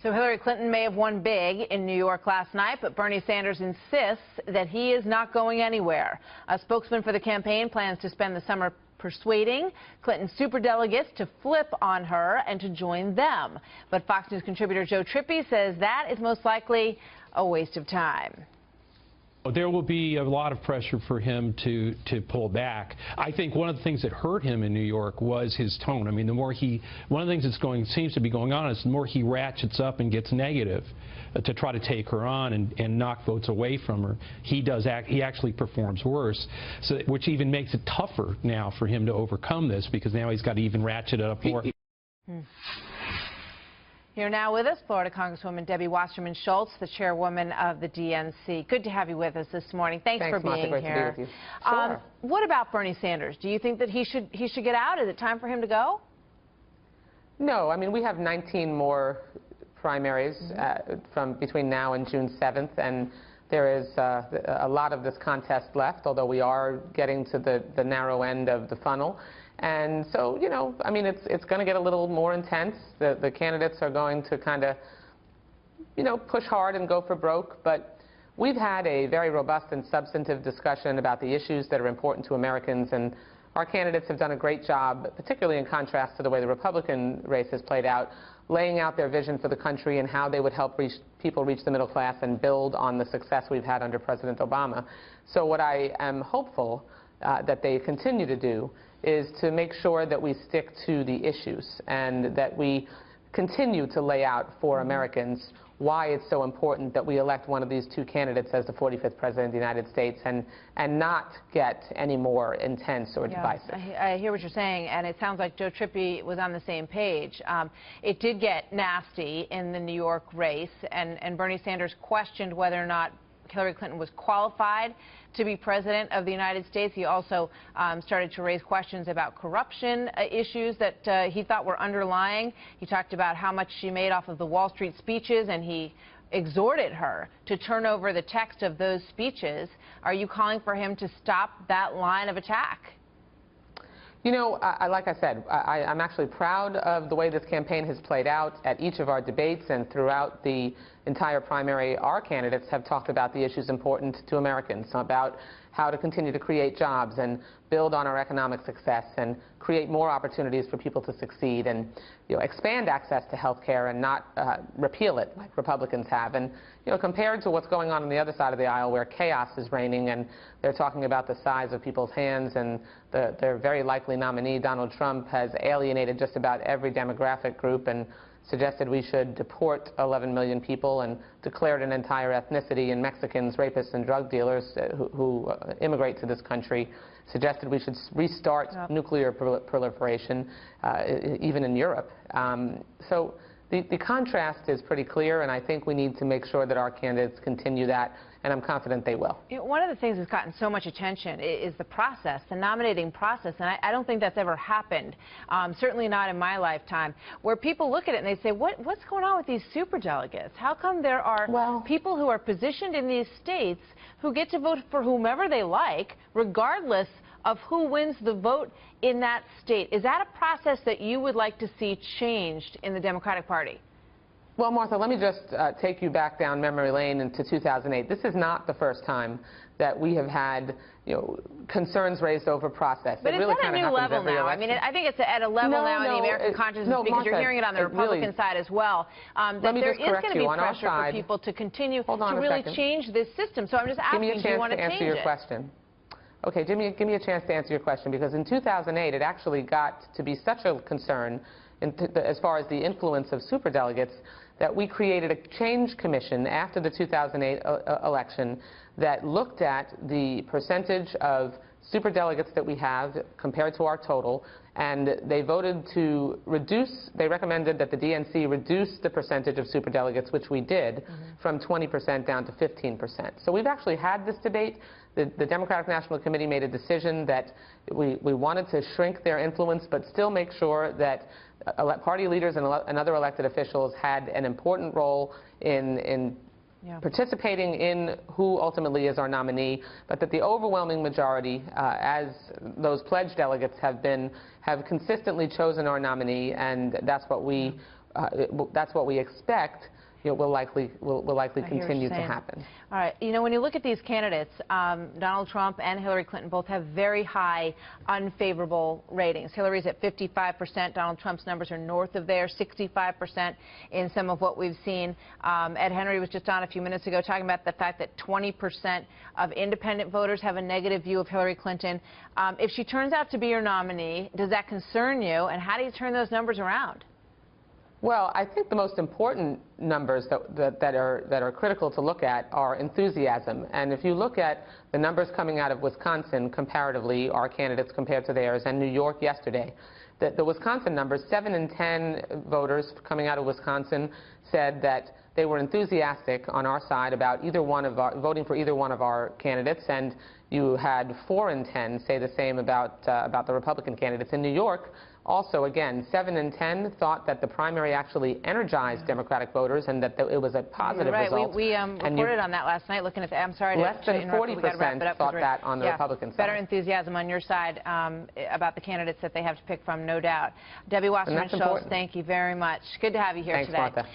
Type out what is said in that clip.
So Hillary Clinton may have won big in New York last night, but Bernie Sanders insists that he is not going anywhere. A spokesman for the campaign plans to spend the summer persuading Clinton's superdelegates to flip on her and to join them. But Fox News contributor Joe Trippi says that is most likely a waste of time. There will be a lot of pressure for him to pull back. I think one of the things that hurt him in New York was his tone. I mean, one of the things that's seems to be going on is the more he ratchets up and gets negative to try to take her on and knock votes away from her, he actually performs worse, which even makes it tougher now for him to overcome this, because now he's got to even ratchet it up more. Here now with us, Florida Congresswoman Debbie Wasserman Schultz, the chairwoman of the DNC. Good to have you with us this morning. Thanks for being Martha. Great here. To be with you. Sure. What about Bernie Sanders? Do you think that he should get out? Is it time for him to go? No, I mean, we have 19 more primaries from between now and June 7th, and there is a lot of this contest left, although we are getting to the narrow end of the funnel. And so, you know, I mean, it's going to get a little more intense. The candidates are going to kind of, you know, push hard and go for broke. But we've had a very robust and substantive discussion about the issues that are important to Americans. And our candidates have done a great job, particularly in contrast to the way the Republican race has played out, laying out their vision for the country and how they would help people reach the middle class and build on the success we've had under President Obama. So what I am hopeful that they continue to do is to make sure that we stick to the issues and that we continue to lay out for Americans why it's so important that we elect one of these two candidates as the 45th President of the United States and not get any more intense or divisive. I hear what you're saying, and it sounds like Joe Trippi was on the same page. It did get nasty in the New York race, and Bernie Sanders questioned whether or not Hillary Clinton was qualified to be president of the United States. He also started to raise questions about corruption issues that he thought were underlying. He talked about how much she made off of the Wall Street speeches, and he exhorted her to turn over the text of those speeches. Are you calling for him to stop that line of attack? You know, like I said, I'm actually proud of the way this campaign has played out at each of our debates, and throughout the entire primary, our candidates have talked about the issues important to Americans, about how to continue to create jobs and build on our economic success and create more opportunities for people to succeed and, you know, expand access to health care and not repeal it like Republicans have. And, you know, compared to what's going on the other side of the aisle where chaos is reigning and they're talking about the size of people's hands, and their very likely nominee, Donald Trump, has alienated just about every demographic group and suggested we should deport 11 million people and declared an entire ethnicity in Mexicans, rapists, and drug dealers who immigrate to this country, suggested we should restart nuclear proliferation, even in Europe. So the contrast is pretty clear, and I think we need to make sure that our candidates continue that, and I'm confident they will. You know, one of the things that's gotten so much attention is the process, the nominating process, and I don't think that's ever happened, certainly not in my lifetime, where people look at it and they say, what's going on with these superdelegates? How come there are people who are positioned in these states who get to vote for whomever they like, regardless of who wins the vote in that state? Is that a process that you would like to see changed in the Democratic Party? Well, Martha, let me just take you back down memory lane into 2008. This is not the first time that we have had, you know, concerns raised over process. But it's at a new level now. I mean, I think it's at a level now in the American consciousness, because Martha, you're hearing it on the Republican side as well, that there is going to be pressure for people to continue to really change this system. So I'm just asking, do you want to change it? Give me a chance to answer your question. Okay, give me a chance to answer your question, because in 2008 it actually got to be such a concern as far as the influence of superdelegates that we created a change commission after the 2008 election that looked at the percentage of superdelegates that we have compared to our total, and they voted to reduce, they recommended that the DNC reduce the percentage of superdelegates, which we did, from 20% down to 15%. So we've actually had this debate. The Democratic National Committee made a decision that we wanted to shrink their influence, but still make sure that party leaders and other elected officials had an important role in participating in who ultimately is our nominee, but that the overwhelming majority, as those pledged delegates have consistently chosen our nominee, and that's what we that's what we expect, will likely continue to happen. All right. When you look at these candidates, Donald Trump and Hillary Clinton both have very high unfavorable ratings. Hillary's at 55%. Donald Trump's numbers are north of there, 65% in some of what we've seen. Ed Henry was just on a few minutes ago talking about the fact that 20% of independent voters have a negative view of Hillary Clinton. If she turns out to be your nominee, does that concern you, and how do you turn those numbers around? Well, I think the most important numbers that are critical to look at are enthusiasm. And if you look at the numbers coming out of Wisconsin comparatively, our candidates compared to theirs, and New York yesterday, the Wisconsin numbers, 7 in 10 voters coming out of Wisconsin said that they were enthusiastic on our side about voting for either one of our candidates, and you had 4 in 10 say the same about the Republican candidates. In New York, also, again, 7 in 10 thought that the primary actually energized Democratic voters and that it was a positive result. We reported on that last night, looking at I'm sorry. Less than 40% thought that on the Republican side. Better enthusiasm on your side about the candidates that they have to pick from, no doubt. Debbie Wasserman Schultz, thank you very much. Good to have you here today. Thanks, Martha.